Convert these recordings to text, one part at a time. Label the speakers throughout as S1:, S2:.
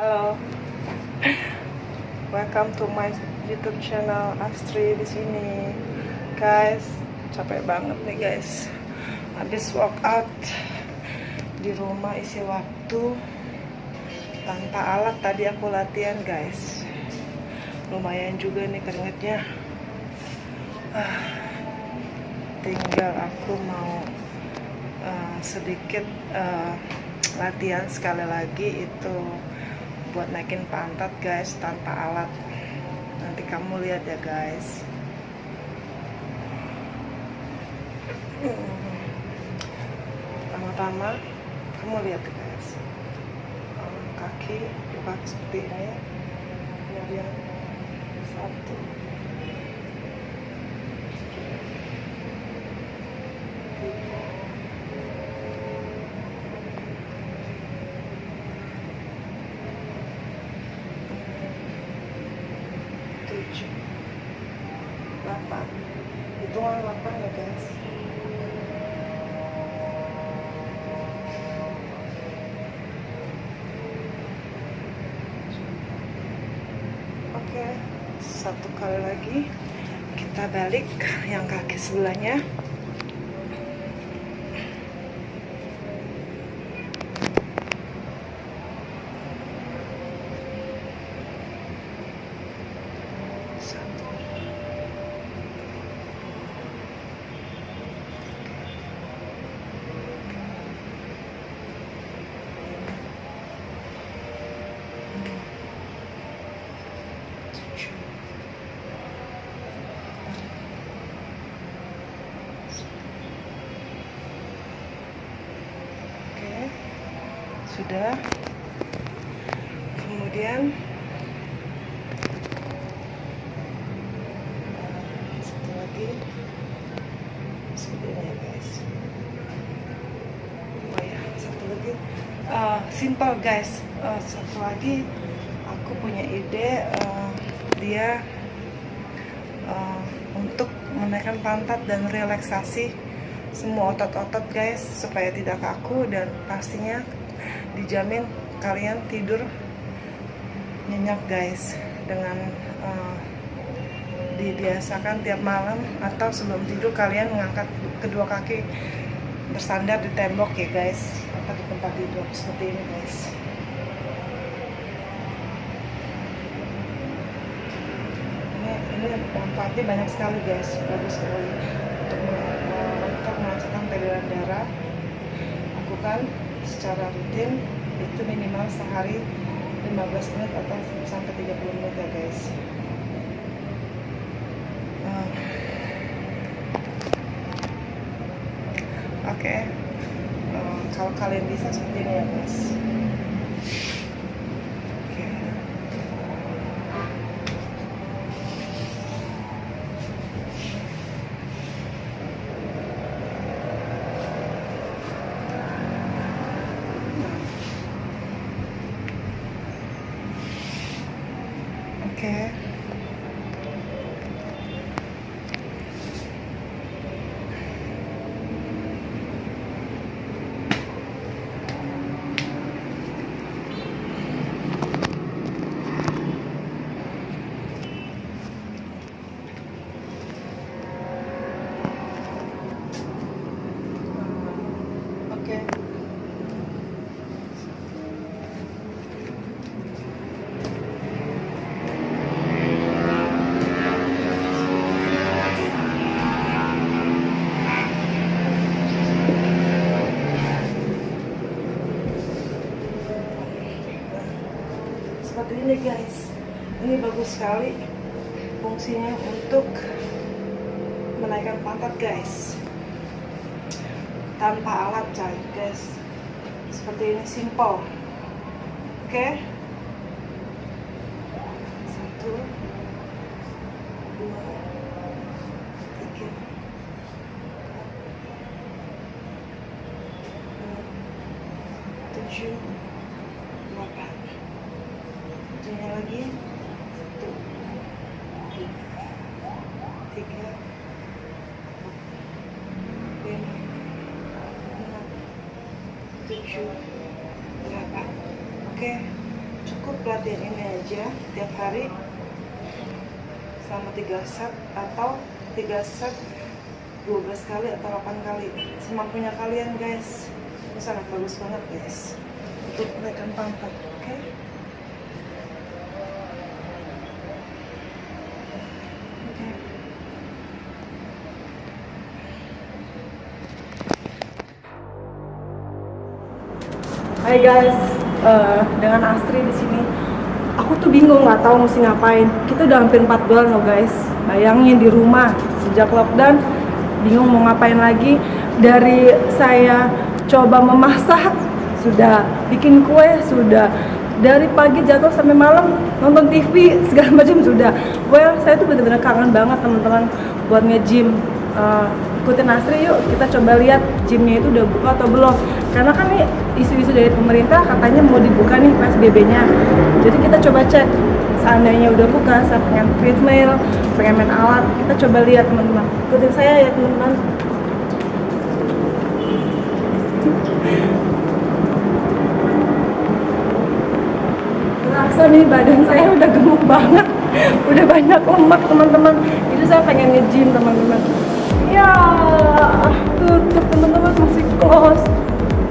S1: Halo, welcome to my YouTube channel Astri di sini, guys. Capek banget nih guys. Habis workout di rumah, isi waktu tanpa alat. Tadi aku latihan guys. Lumayan juga nih keringetnya. Tinggal aku mau sedikit latihan sekali lagi, itu buat naikin pantat guys tanpa alat. Nanti kamu lihat ya guys. Pertama-tama kamu lihat ya guys, kaki seperti ini ya. Kemudian satu, tujuh, 8. Hitungan 8 ya guys. Oke, satu kali lagi kita balik yang kaki sebelahnya. Sudah. Kemudian satu lagi seperti ini ya guys. Oh ya, satu lagi simple guys. Satu lagi aku punya ide, dia untuk menaikkan pantat dan relaksasi semua otot-otot guys, supaya tidak kaku dan pastinya dijamin kalian tidur nyenyak guys, dengan dibiasakan tiap malam atau sebelum tidur kalian mengangkat kedua kaki bersandar di tembok ya guys, atau di tempat tidur seperti ini guys. Ini manfaatnya banyak sekali guys, bagus sekali untuk menghasilkan peredaran darah. Lakukan secara rutin, itu minimal sehari 15 menit atau sampai 30 menit ya guys. Oke. Kalau kalian bisa seperti ini ya guys. Oke. Seperti ini guys, ini bagus sekali fungsinya untuk menaikkan pantat guys, tanpa alat guys. Seperti ini, simple. Oke. 1, 2, 3, 7, 8. Satunya lagi, 1, 2, 3, 4, 5, 6, 7, 8. Oke, cukup. cukup latihan ini aja tiap hari selama 3 set atau 3 set 12 kali atau 8 kali semampunya kalian guys. Ini sangat bagus banget guys untuk menaikkan pangkat. Oke. Hai guys, dengan Astri di sini. Aku tuh bingung, nggak tahu mesti ngapain. Kita udah hampir 4 bulan loh guys. Bayangin di rumah sejak lockdown, bingung mau ngapain lagi. Dari saya coba memasak, sudah bikin kue, sudah dari pagi jatuh sampai malam nonton TV segala macam sudah. Well, saya tuh benar-benar kangen banget teman-teman buat nge-gym. Ikutin Astri yuk, kita coba lihat gymnya itu udah buka atau belum, karena kan nih isu-isu dari pemerintah katanya mau dibuka nih PSBB-nya. Jadi kita coba cek, seandainya udah buka, saya pengen treadmill, pengen main alat, kita coba lihat teman-teman. Ikutin saya ya teman-teman. Terasa nih badan saya udah gemuk banget, udah banyak lemak teman-teman. Itu saya pengen nge-gym teman-teman. Ya, tutup teman-teman, masih close.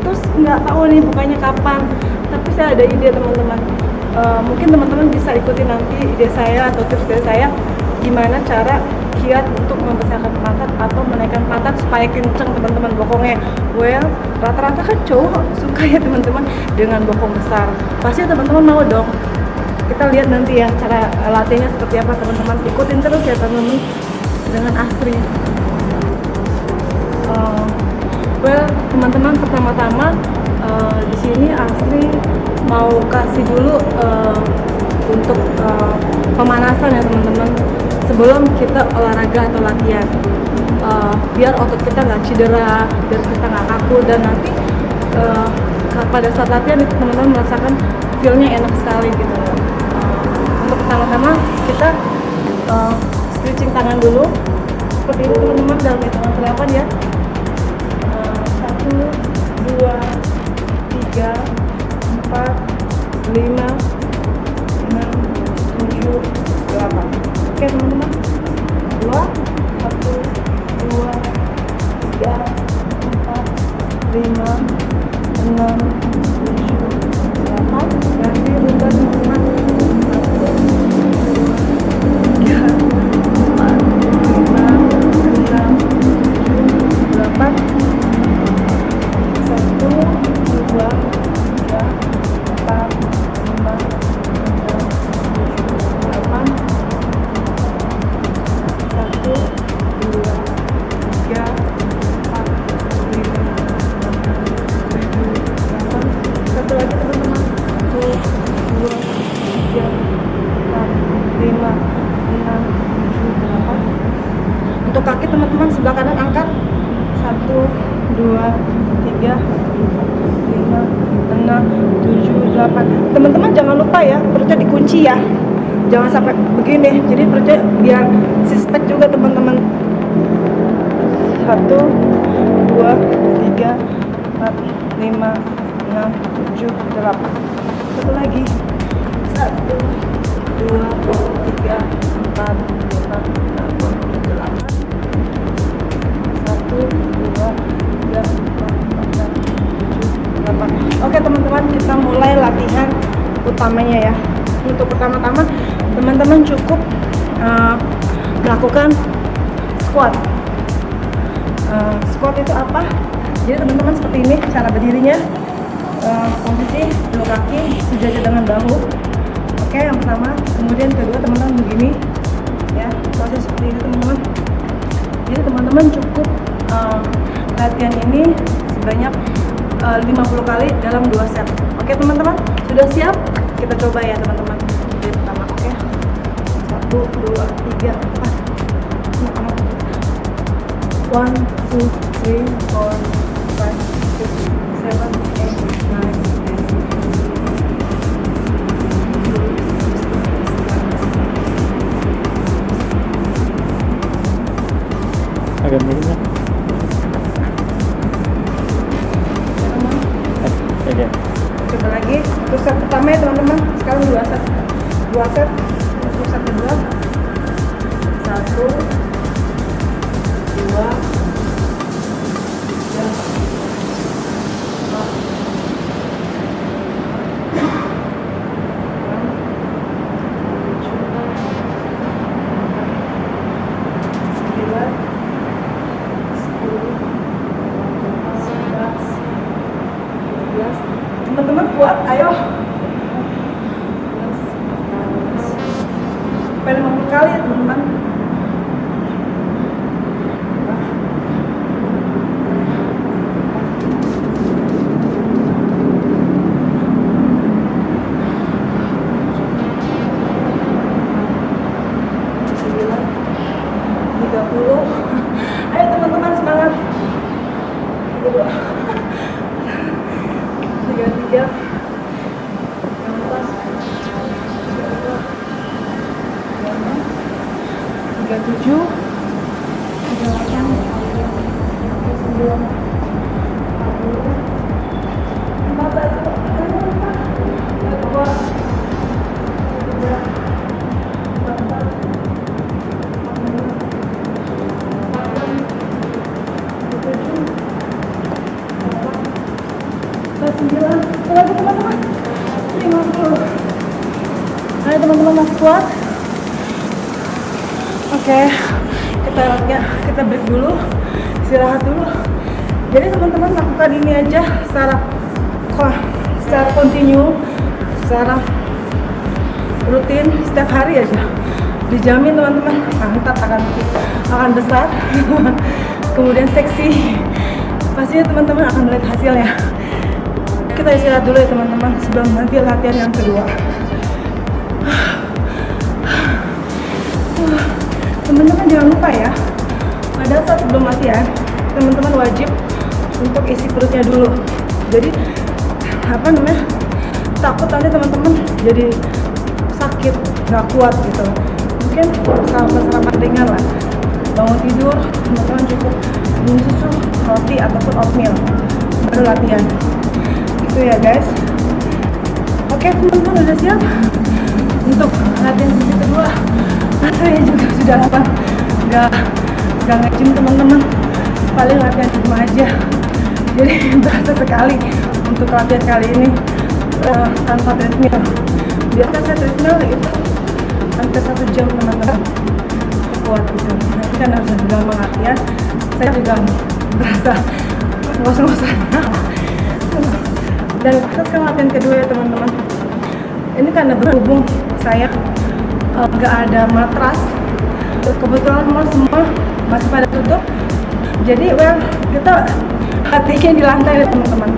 S1: Terus nggak tahu nih bukanya kapan. Tapi saya ada ide teman-teman. Mungkin teman-teman bisa ikutin nanti ide saya atau tips dari saya gimana cara kiat untuk membesarkan pantat atau menaikkan pantat supaya kenceng teman-teman bokongnya. Well, rata-rata kan cowok suka ya teman-teman dengan bokong besar. Pasti teman-teman mau dong. Kita lihat nanti ya cara latihannya seperti apa teman-teman. Ikutin terus ya teman-teman dengan Astri. Well, teman-teman, pertama-tama di sini Astri mau kasih dulu untuk pemanasan ya teman-teman sebelum kita olahraga atau latihan, biar otot kita nggak cedera, biar kita nggak kaku, dan nanti pada saat latihan itu teman-teman merasakan feel-nya enak sekali gitu. Untuk pertama-tama kita stretching tangan dulu seperti ini teman-teman dalam hitungan 8 ya. 1, 2, 3, 4, 5, 6, 7, 8. Oke teman-teman. 2, 1, 2, 3, 4, 5, 6, 7, 8. Ganti rutenya teman-teman. 1, 2, 3, 4, 5, 6, 7, 8. 1, 2, 3, 4, 5, 6, 7, 8. 1, 2, 3, 4, 5, 6, 7, 8. Satu lagi teman-teman. 1, 2, 3, 4, 5, 6, 7, 8. Untuk kaki teman-teman sebelah kanan angkat. 1, 2, 3, 5, 6, 7, 8. Teman-teman jangan lupa ya, perutnya dikunci ya. Jangan sampai begini. Jadi perutnya biar sispek juga teman-teman. 1, 2, 3, 4, 5, 6, 7, 8. Satu lagi. 1, 2, 3, 4, 5, 6, 7, 8. 1, 2, 3, 4, 5, 6, 7, 8. Oke teman-teman, kita mulai latihan utamanya ya. Untuk pertama-tama teman-teman cukup melakukan squat. Squat itu apa? Jadi teman-teman seperti ini cara berdirinya. Posisi dua kaki sejajar dengan bahu. Oke, yang pertama. Kemudian kedua teman-teman begini ya, proses seperti ini teman-teman. Jadi teman-teman cukup latihan ini sebanyak 50 kali dalam 2 set. Oke teman-teman, sudah siap? Kita coba ya teman-teman. Jadi pertama, oke. 1, 2, 3, 4. 1, 2, 3, 4, 5, 6, 7, 8, 9, 10.
S2: Agak miring ya? Oke.
S1: Coba lagi untuk set pertama ya teman-teman. Sekarang dua set untuk set kedua. 1 2 teman-teman kuat, ayo. Sampai 50 kali ya teman-teman. Ayo teman-teman semangat. 32 33 37 lagi teman-teman. 50. Ayo teman-teman masih kuat. Oke, kita break dulu, istirahat dulu. Jadi teman-teman lakukan ini aja secara kontinu, secara rutin setiap hari aja. Dijamin teman-teman mantap, akan besar, kemudian seksi. Pastinya teman-teman akan melihat hasilnya. Kita istirahat dulu ya teman-teman sebelum nanti latihan yang kedua. Teman-teman jangan lupa ya, pada saat sebelum latihan teman-teman wajib untuk isi perutnya dulu. Jadi takut nanti teman-teman jadi sakit, nggak kuat gitu. Mungkin sarapan ringan lah, bangun tidur teman-teman cukup minum susu, roti ataupun oatmeal baru latihan. Itu ya guys. Oke teman-teman udah siap untuk latihan sesi kedua. Saya juga sudah lapar, nggak nge-gym teman-teman, paling latihan di rumah aja. Jadi berasa sekali untuk latihan kali ini tanpa treadmill. Biasanya saya treadmill itu hampir 1 jam teman-teman, kuat gitu. Nanti kan harus gampang latihan, saya juga berasa ngos-ngosan. Dan sekarang latihan kedua ya teman-teman. Ini karena berhubung saya nggak ada matras, kebetulan mall semua masih pada tutup, jadi kita latihan di lantai ya teman-teman.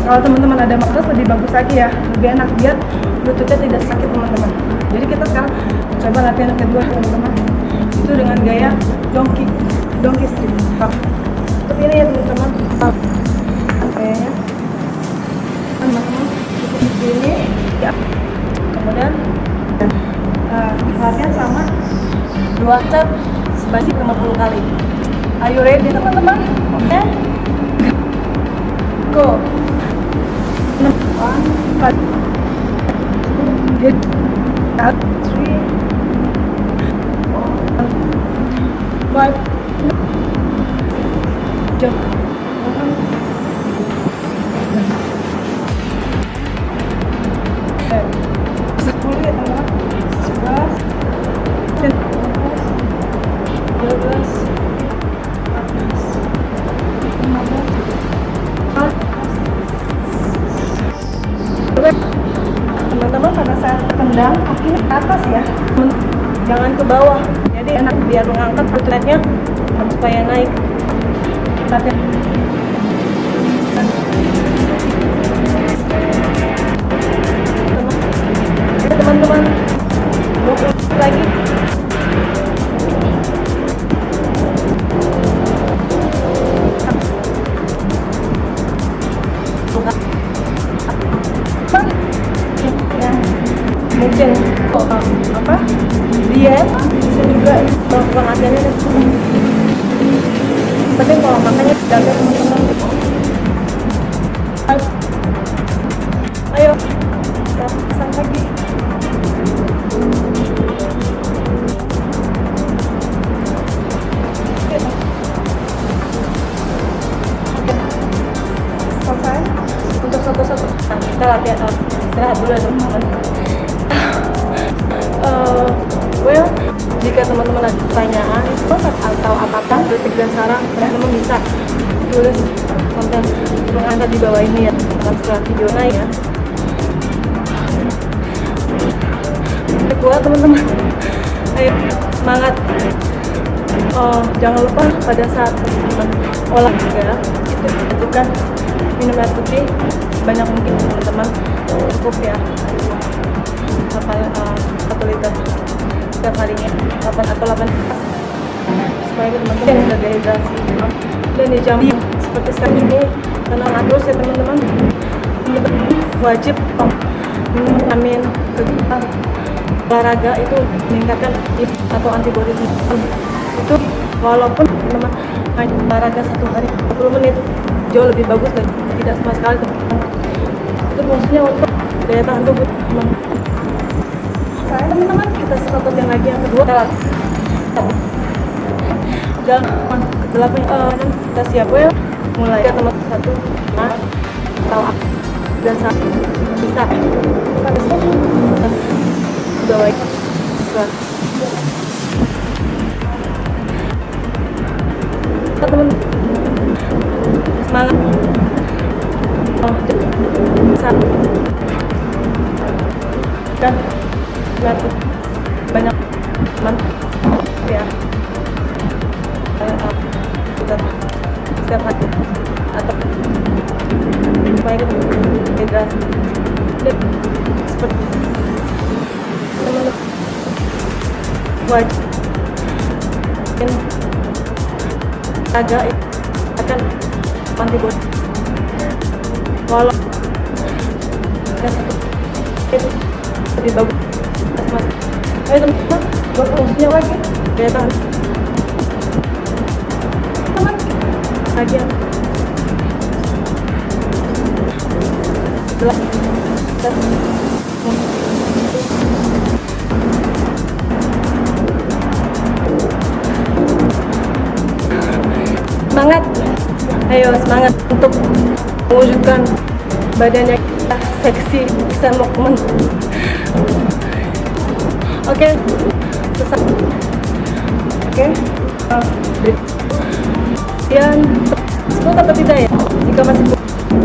S1: Kalau teman-teman ada matras lebih bagus lagi ya, lebih enak biar lututnya tidak sakit teman-teman. Jadi kita sekarang coba latihan kedua teman-teman, itu dengan gaya donkey strip. Seperti ini ya teman-teman. Kayaknya teman-teman cukup di sini ya. Kemudian latihan sama 2 set sebanyak 50 kali. Are you ready teman-teman? Oke. Go. 1 4 3 4 5 jump. Teman-teman pada saat tendang kakinya ke atas ya, jangan ke bawah, jadi enak biar mengangkat outletnya supaya naik. Teman-teman lagi mungkin dia bisa juga melakukan latihannya. Penting kalau makanya jaga teman-teman. kita latihan istirahat dulu ya teman-teman. Well, jika teman-teman ada pertanyaan atau apapun kritik dan saran, teman-teman bisa tulis konten mengangkat di bawah ini ya setelah video naik ya. Kuat teman-teman, ayo semangat. Jangan lupa pada saat teman-teman olahraga itu butuhkan minum air putih banyak mungkin teman-teman, cukup ya 1 liter setiap harinya, 8 atau 8 supaya teman-teman tidak dehidrasi. Dan di jam seperti sekarang ini tenang terus ya teman-teman, wajib vitamin kegiatan olahraga itu meningkatkan atau antibodi itu, walaupun teman-teman hanya olahraga 1 hari 20 menit jauh lebih bagus dan tidak sama sekali teman-teman. Itu maksudnya untuk daya tahan tubuh teman-teman. Kita sepakat yang lagi yang kedua jangan ke-8 kita siap ya, mulai ke teman 1 atau dan 1 bisa udah baik teman semangat bisa dan banyak teman ya setiap hari atau supaya kita seperti teman-teman wajib agak akan antibodi walau itu lebih bagus. Ayo teman-teman, buat fungsinya lagi daya tahan teman bagian semangat, ayo semangat untuk mewujudkan badannya kita seksi bisa mukmin. Oke, selesai. Oke, dan sebut atau tidak ya? Jika masih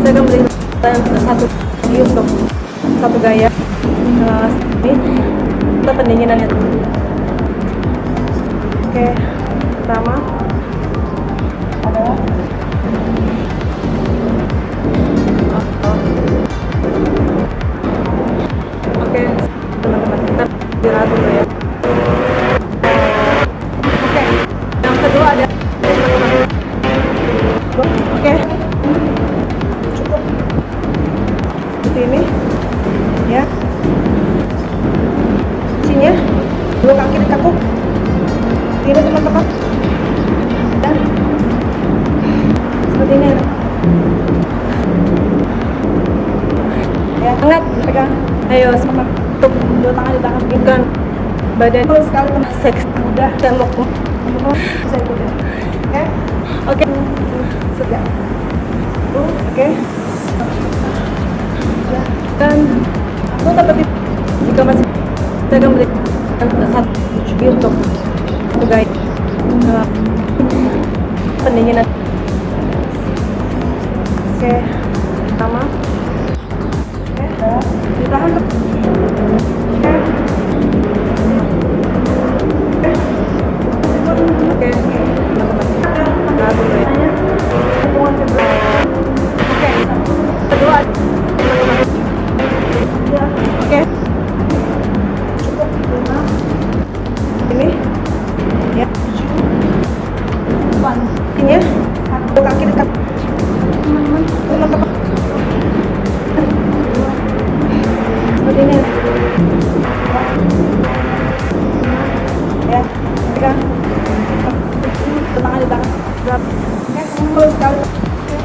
S1: saya akan beri satu lagi untuk satu gaya ini kita pendinginannya. Oke, pertama adalah oke teman-teman, kita istirahat dulu ya. Oke, yang kedua ada oke cukup seperti ini ya, sini ya, 2 kaki ditekuk ini teman-teman dan seperti ini ya, hangat pegang. Ayo semangat untuk 2 tangan di tangan ikan badan full sekali teman, seks udah tembok bisa ikutin. Oke sudah oke dan aku dapat jika masih saya akan berikan satu untuk gaya pendinginan. Oke, pertama ditahan tuh. Oke, kedua oke cukup 5 ini ya, ini ya, 2 kaki dekat teman-teman seperti ini ya, pegang tangan di tangan oke, full sekali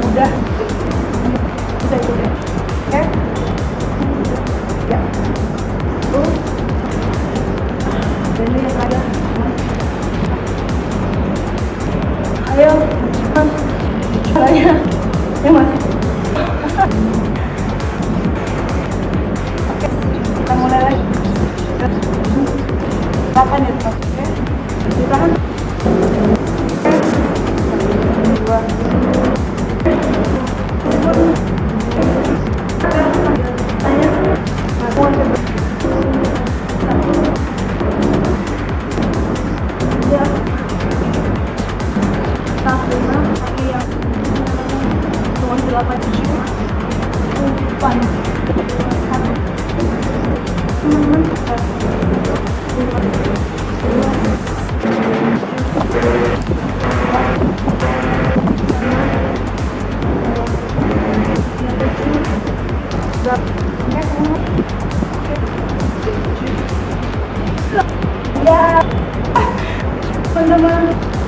S1: udah bisa ikutin. Oke ya, dan ini yang ada ayo saya yang masih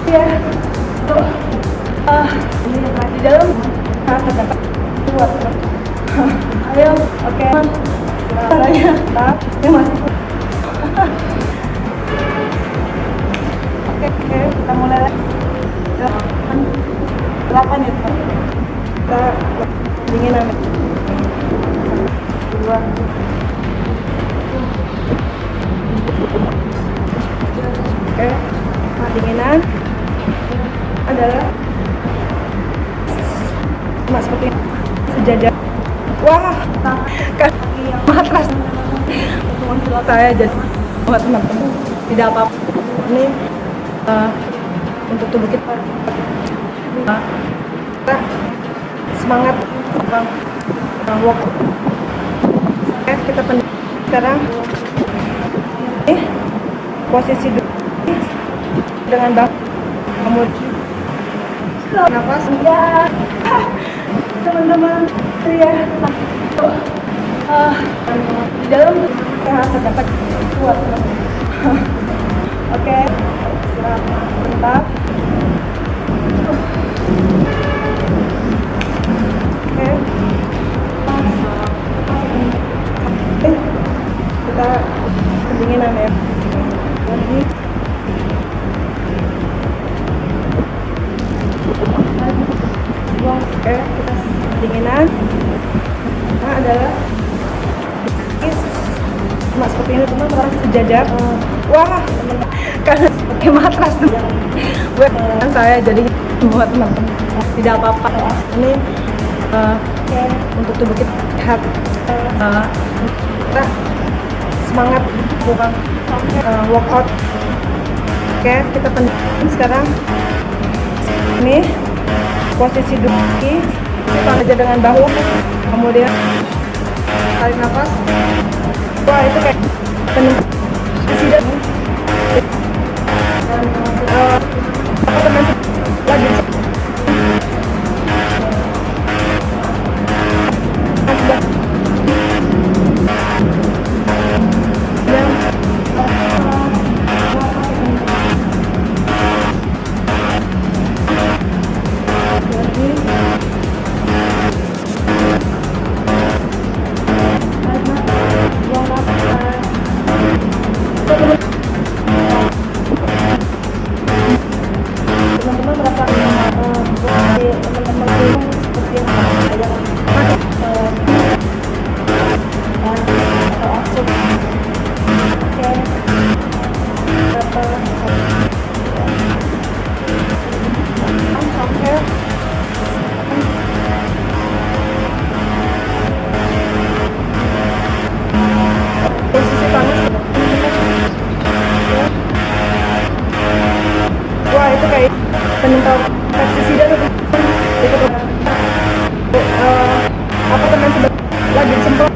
S1: ya. Tuh. Ini di dalam terdapat kuat. Ayo, oke. Caranya, ya masih. Oke, kita mulai lagi. 8 itu. Kita dinginan. 2. Oke, dinginan adalah seperti sejajar. Wah, kaki yang matras. Saya jadi buat teman-teman tidak apa-apa. Ini untuk tubuh kita. Semangat walk. Oke, kita sekarang ini posisi duduk dengan bahu kemudian nafas ya teman-teman ya di dalam terdapat kuat. Oke, mantap. Oke, kita pendinginan ya lagi. Oke, kita pendinginan. Nah, adalah cuma seperti ini teman-teman, sejajar. Wah, teman-teman, karena pakai matras tuh. Buat saya jadi buat teman-teman tidak apa-apa. Ini untuk tubuh kita sehat. Kita semangat bukan workout. Oke, kita pendingin sekarang. Ini posisi duduk, kita aja dengan bahu, kemudian tarik nafas. Wah, itu kayak penuh tidak apa teman lagi teman-teman merasa teman-teman seperti yang ada atau asup. Oke, oke. Posisi panas. Wah, itu kayak penentang pestisida tuh. Itu apa teman sebut lagi semprot.